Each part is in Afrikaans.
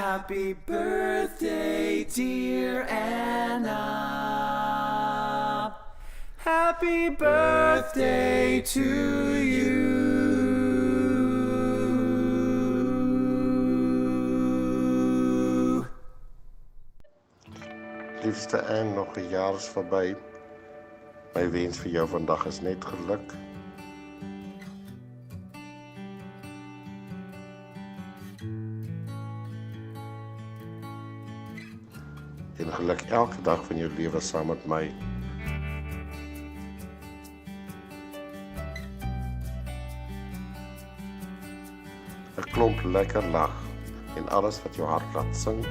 Happy birthday, dear Anna. Happy birthday to you. Liefste Anne, nog een jaar is voorbij. Mijn wens voor jou vandaag is net geluk. En geluk elke dag van jou leven saam met my. 'n klomp lekker lag en alles wat jou hart laat sing.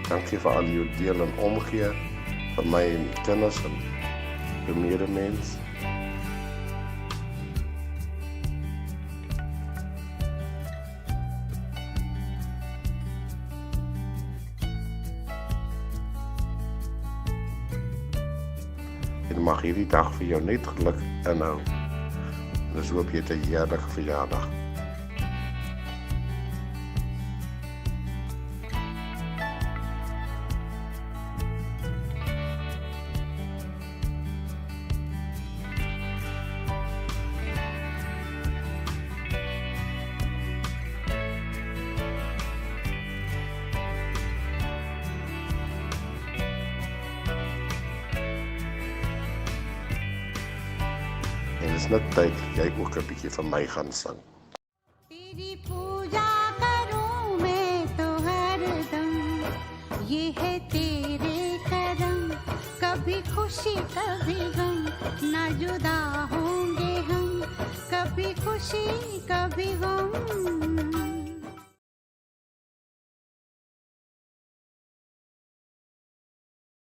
Dankie vir al jou deel en omgee vir my en die kinders en die medemens. En mag hierdie dag vir jou net geluk inhou. Dus hoop jy het 'n heerlike verjaardag. En het is net tyd dat jy ook 'n bietjie van my gaan sing. तेरी पूजा करूं मैं तो हरदम, ये है तेरे करम, कभी खुशी कभी गम, ना जुदा होंगे हम, कभी खुशी कभी गम।